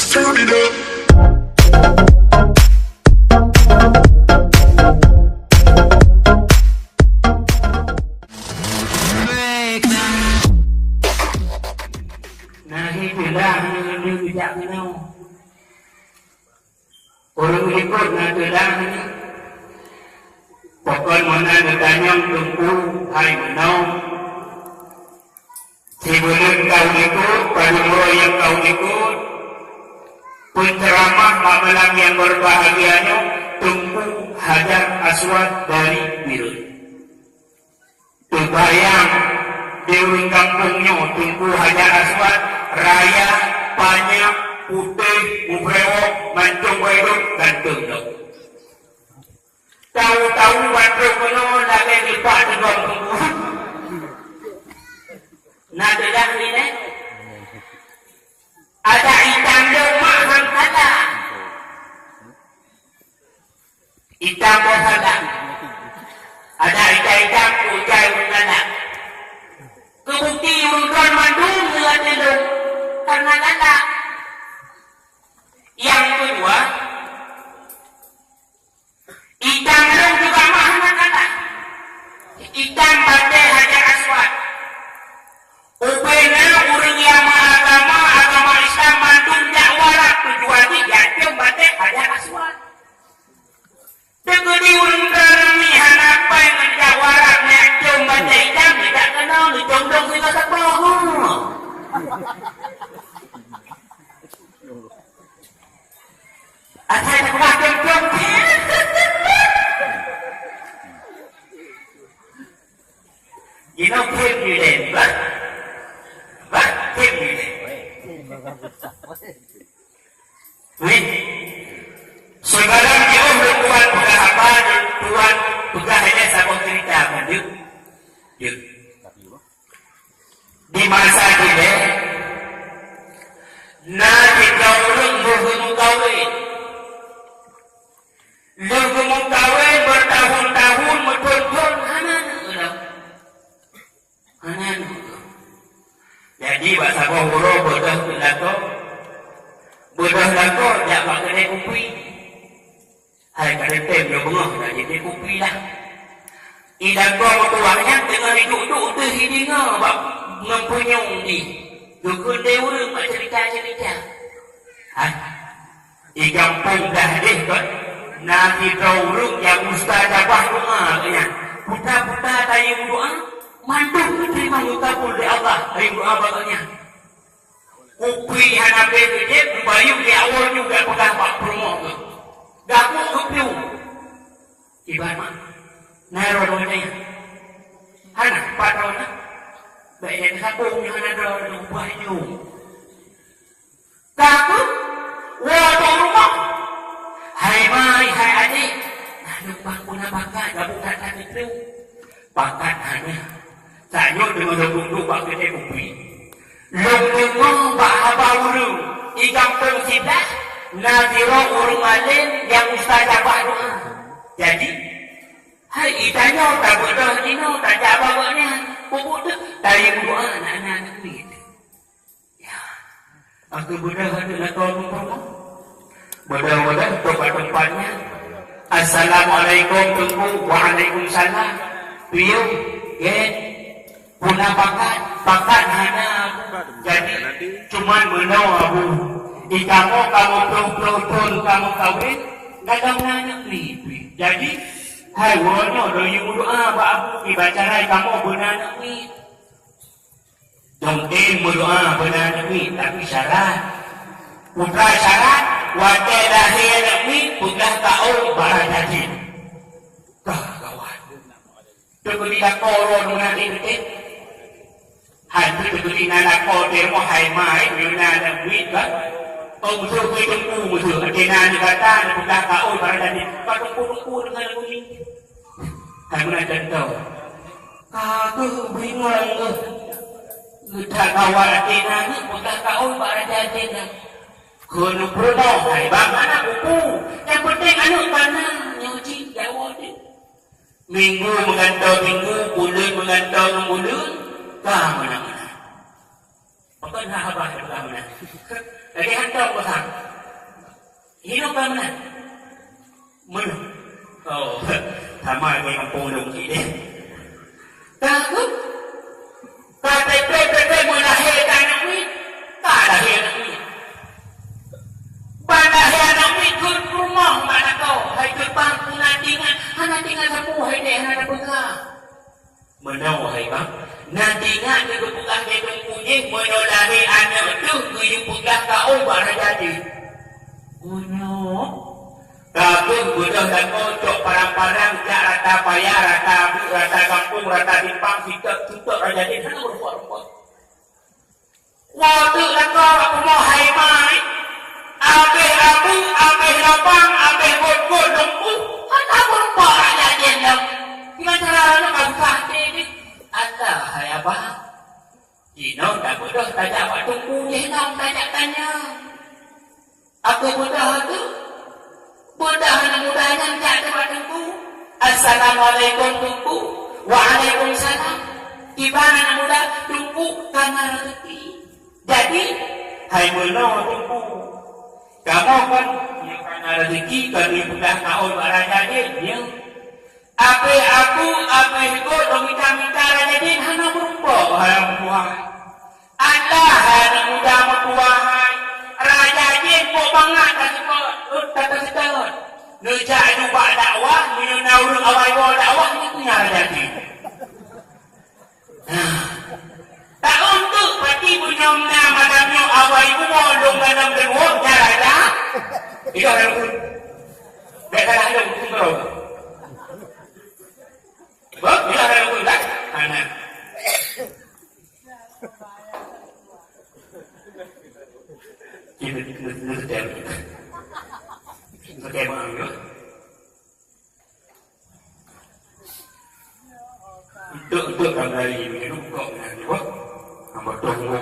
turn it up. Nah itulah dia bijak kena. Orang ikut nak telah ni. Pokok mana bertanya tunggu hai menau. Sebelum kau ikut, pada orang yang kau ikut, penceramah malam yang berbahagianya tunggu Hajar Aswad dari Birut. Terbayang di kampungnya tunggu Hajar Aswad raya banyak putih ubrewok mancung wedok gantung dok. Tahu-tahu bandung kono lagi lipat dengan tunggu. Nak dah ni ne? Ada hitam lemak yang ada. Hitam bosan. Ada hitam pujai menganak. Kebukti urut mandung ada dulu karena ada. Yang kedua, hitam dong juga mahal ada. Hitam badai Hajar Aswad. Upena orang yang agama Islam mandung jakwarak tujuan dia jom badai Hajar Aswad. Tegedi orang keremihan apa yang menjakwarak nak jom badai hitam tidak kenal ni jom-jom kita separuh. Asal nak buat jom-jom. You know came you then, but came you then. Wait. Sekarang jauh berkuat bukan apa Tuhan bukan hanya sama cerita kan yuk. Di masa ini nah kita orang bergumukawin bertahun-tahun betul-betul hanan. Jadi bahasa bohoro bodoh lako jak mak kedai kopi. Hai kedai tem dia bengah dah jadi kopi lah. Idan kau tuangnya tengah duduk tu hidinga bab mempunyung ni. Dukun dewa mak cerita-cerita. Hai. I kampung dah deh kan. Nanti kau urut yang ustaz abah rumah kena. Puta-puta tayi doa. Mandu terima utabul dari Allah. Tayi doa baganya. Kopi hanabe gede bayu di awal juga pegang pak promo tu. Gaku kopi. Ibarat naro ni. Hana patrona. Baik sabung yang ada bayu. Gaku wah rumah. Hai mai hai adik. Nak pun bakat gabung tak itu. Bakat hanya. Saya dengan duduk pak kedai kopi. Lengkung bahaba uru ikan pengsidah naziro urung alim yang ustaz abah doa. Jadi hai itanya tak bodoh dino tak jawabnya pupuk tu dari doa anak-anak ni. Ya. Aku bodoh adalah tolong bodoh tempat-tempatnya. Assalamualaikum tunggu waalaikumsalam. Piu ye puna bakat hana jadi cuman menau abu ikamu kamu peluk kamu kawin gadang anak ni jadi hai wono doyu doa ba abu dibacarai kamu benanak ni dongeng berdoa benanak ni tapi syarat putra syarat wate lahir anak ni putra tahu barang jadi kawan tu ketika koron nanti betul hai betul nak kau demo hai mai mina nak wit kan oh betul betul kena ni kata nak buka kau barang tadi tunggu dengan bunyi hai mana contoh aku bingung kita kawal kena ni buka kau barang tadi nak kena promo hai bang mana buku yang penting anu tanah nyuci jawab minggu mengantau minggu bulan mengantau bulan mana Pagkat nahabah sa pagkaman na. Lagi hantaw ko sa hinog ka man na. Mano? Oo. Tama ko yung pulong hindi. Takot. Katay mo lahir ka ng wit. Kalahir ng wit. Palahir ng wit. Kung rumah mana kau. Hay kepang natingan. Hanatingan sa buhay na yan na baga. Menawahay ba? Natingan na kebukaan dia tungkunya. Menolahi anak itu. Kuyung pegang kau barang jadi. Kabung budak dan kocok parang-parang jak rata payah, rata abu, rata kampung, rata timpang, tutup raja dia sana berbuat-buat. Waktu lakau aku mau hai mai, abeh abu, abeh lapang, abeh bot-bot lembu, ada berbuat raja dia nak. Gimana cara nak bangsa ini? Ada hai abah. Ino tak bodoh, tak jawab tunggu dia nak tanya. Aku bodoh tu. Mudah-mudahan tak ada tunggu. Assalamualaikum tunggu. Waalaikumsalam. Gimana nak mudah tunggu karena rezeki. Jadi, hai menolong tunggu. Kamu kan yang karena rezeki kami mudah kau raja dia. Apa aku, apa itu dong minta raja dia hana berupa halang buah. Allah hana mudah membuahan. Raja dia kok bangat tak sebut. Kata setahun. Nejak jumpa dakwah, minunau awal bawa dakwah, ni punya raja dia. Tak untuk pati punya madamnya awal ibu mondong dalam dengung, jalan dah. Itu orang pun. Mereka dah ada hukum berapa. Baik, itu orang pun tak. Anak. Kita bagaimana ya? Itu kan dari ini kok nanti wah, apa tunggu